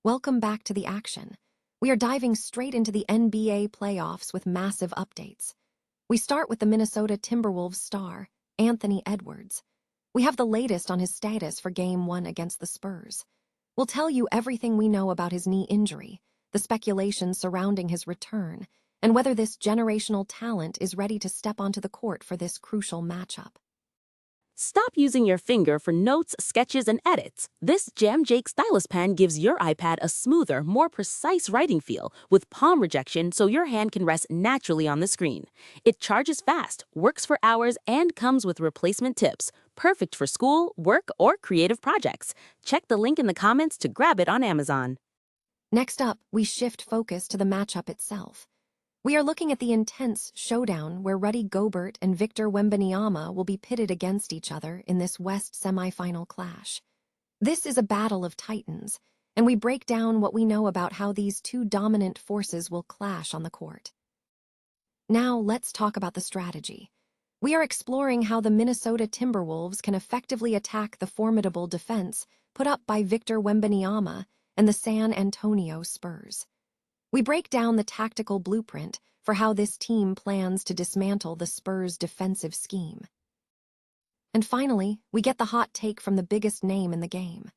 Welcome back to the action. We are diving straight into the NBA playoffs with massive updates. We start with the Minnesota Timberwolves star, Anthony Edwards. We have the latest on his status for Game 1 against the Spurs. We'll tell you everything we know about his knee injury, the speculation surrounding his return, and whether this generational talent is ready to step onto the court for this crucial matchup. Stop using your finger for notes, sketches, and edits. This Jam Jake stylus pen gives your iPad a smoother, more precise writing feel with palm rejection so your hand can rest naturally on the screen. It charges fast, works for hours, and comes with replacement tips. Perfect for school, work, or creative projects. Check the link in the comments to grab it on Amazon. Next up, we shift focus to the matchup itself. We are looking at the intense showdown where Rudy Gobert and Victor Wembanyama will be pitted against each other in this West semifinal clash. This is a battle of titans, and we break down what we know about how these two dominant forces will clash on the court. Now, let's talk about the strategy. We are exploring how the Minnesota Timberwolves can effectively attack the formidable defense put up by Victor Wembanyama and the San Antonio Spurs. We break down the tactical blueprint for how this team plans to dismantle the Spurs' defensive scheme. And finally, we get the hot take from the biggest name in the game.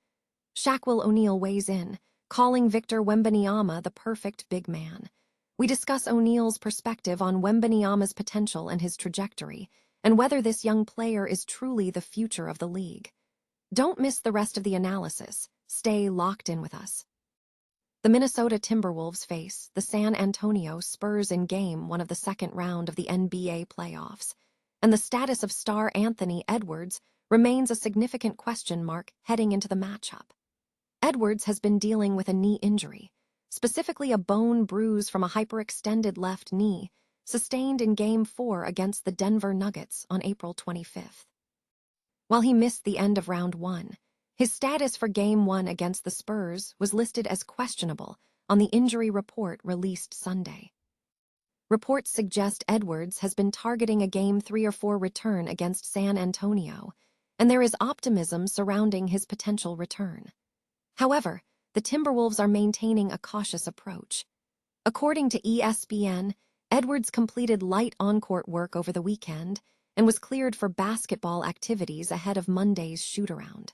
Shaq O'Neal weighs in, calling Victor Wembanyama the perfect big man. We discuss O'Neal's perspective on Wembanyama's potential and his trajectory, and whether this young player is truly the future of the league. Don't miss the rest of the analysis. Stay locked in with us. The Minnesota Timberwolves face the San Antonio Spurs in Game 1 of the second round of the NBA playoffs, and the status of star Anthony Edwards remains a significant question mark heading into the matchup. Edwards has been dealing with a knee injury, specifically a bone bruise from a hyperextended left knee, sustained in Game 4 against the Denver Nuggets on April 25th. While he missed the end of Round 1, his status for Game 1 against the Spurs was listed as questionable on the injury report released Sunday. Reports suggest Edwards has been targeting a Game 3 or 4 return against San Antonio, and there is optimism surrounding his potential return. However, the Timberwolves are maintaining a cautious approach. According to ESPN, Edwards completed light on-court work over the weekend and was cleared for basketball activities ahead of Monday's shoot-around.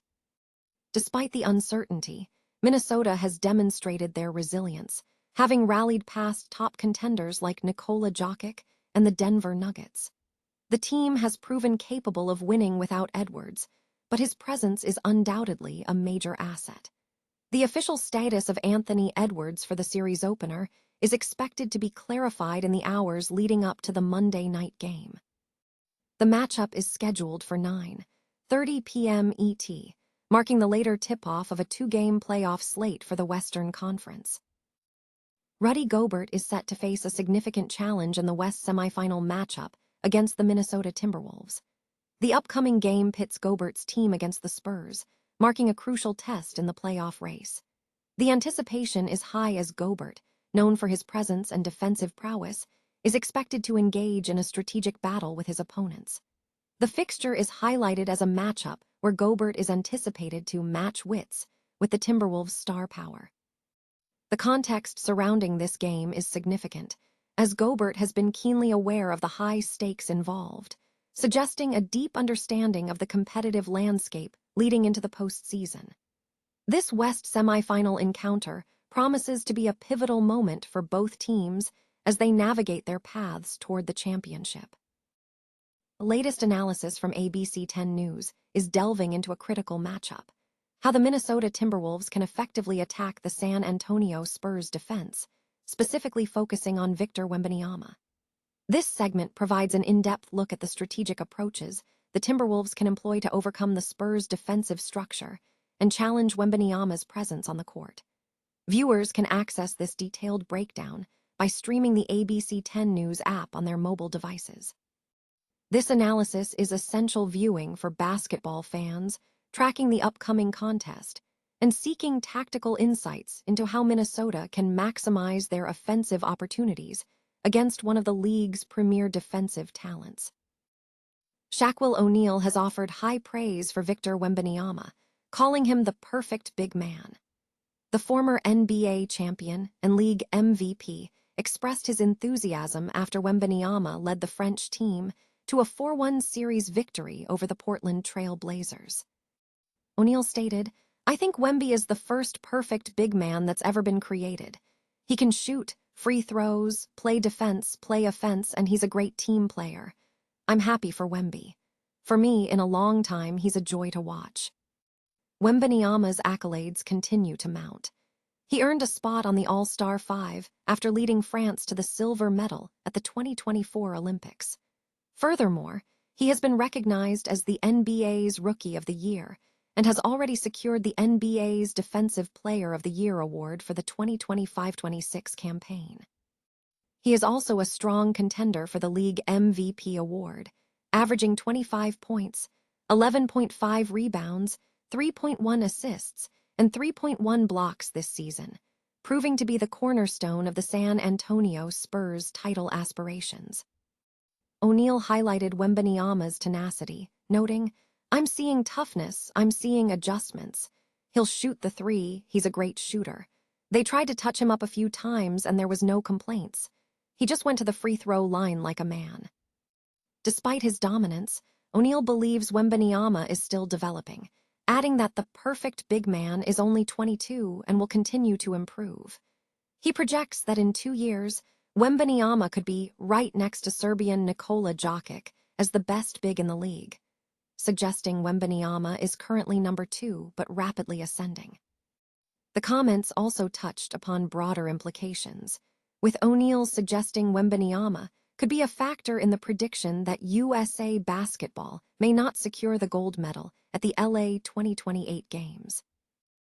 Despite the uncertainty, Minnesota has demonstrated their resilience, having rallied past top contenders like Nikola Jokic and the Denver Nuggets. The team has proven capable of winning without Edwards, but his presence is undoubtedly a major asset. The official status of Anthony Edwards for the series opener is expected to be clarified in the hours leading up to the Monday night game. The matchup is scheduled for 9:30 p.m. ET, marking the later tip-off of a 2-game playoff slate for the Western Conference. Rudy Gobert is set to face a significant challenge in the West semifinal matchup against the Minnesota Timberwolves. The upcoming game pits Gobert's team against the Spurs, marking a crucial test in the playoff race. The anticipation is high as Gobert, known for his presence and defensive prowess, is expected to engage in a strategic battle with his opponents. The fixture is highlighted as a matchup where Gobert is anticipated to match wits with the Timberwolves' star power. The context surrounding this game is significant, as Gobert has been keenly aware of the high stakes involved, suggesting a deep understanding of the competitive landscape leading into the postseason. This West semifinal encounter promises to be a pivotal moment for both teams as they navigate their paths toward the championship. The latest analysis from ABC 10 News is delving into a critical matchup: how the Minnesota Timberwolves can effectively attack the San Antonio Spurs defense, specifically focusing on Victor Wembanyama. This segment provides an in-depth look at the strategic approaches the Timberwolves can employ to overcome the Spurs' defensive structure and challenge Wembanyama's presence on the court. Viewers can access this detailed breakdown by streaming the ABC 10 News app on their mobile devices. This analysis is essential viewing for basketball fans tracking the upcoming contest and seeking tactical insights into how Minnesota can maximize their offensive opportunities against one of the league's premier defensive talents. Shaq O'Neal has offered high praise for Victor Wembanyama, calling him the perfect big man. The former NBA champion and league MVP expressed his enthusiasm after Wembanyama led the French team to a 4-1 series victory over the Portland Trail Blazers. O'Neal stated, "I think Wemby is the first perfect big man that's ever been created. He can shoot, free throws, play defense, play offense, and he's a great team player. I'm happy for Wemby. For me, in a long time, he's a joy to watch." Wembanyama's accolades continue to mount. He earned a spot on the All-Star 5 after leading France to the silver medal at the 2024 Olympics. Furthermore, he has been recognized as the NBA's Rookie of the Year and has already secured the NBA's Defensive Player of the Year award for the 2025-26 campaign. He is also a strong contender for the league MVP award, averaging 25 points, 11.5 rebounds, 3.1 assists, and 3.1 blocks this season, proving to be the cornerstone of the San Antonio Spurs title aspirations. O'Neal highlighted Wembanyama's tenacity, noting, "I'm seeing toughness, I'm seeing adjustments. He'll shoot the three, he's a great shooter. They tried to touch him up a few times and there was no complaints. He just went to the free throw line like a man." Despite his dominance, O'Neal believes Wembanyama is still developing, adding that the perfect big man is only 22 and will continue to improve. He projects that in 2 years, Wembanyama could be right next to Serbian Nikola Jokic as the best big in the league, suggesting Wembanyama is currently number 2 but rapidly ascending. The comments also touched upon broader implications, with O'Neal suggesting Wembanyama could be a factor in the prediction that USA basketball may not secure the gold medal at the LA 2028 Games.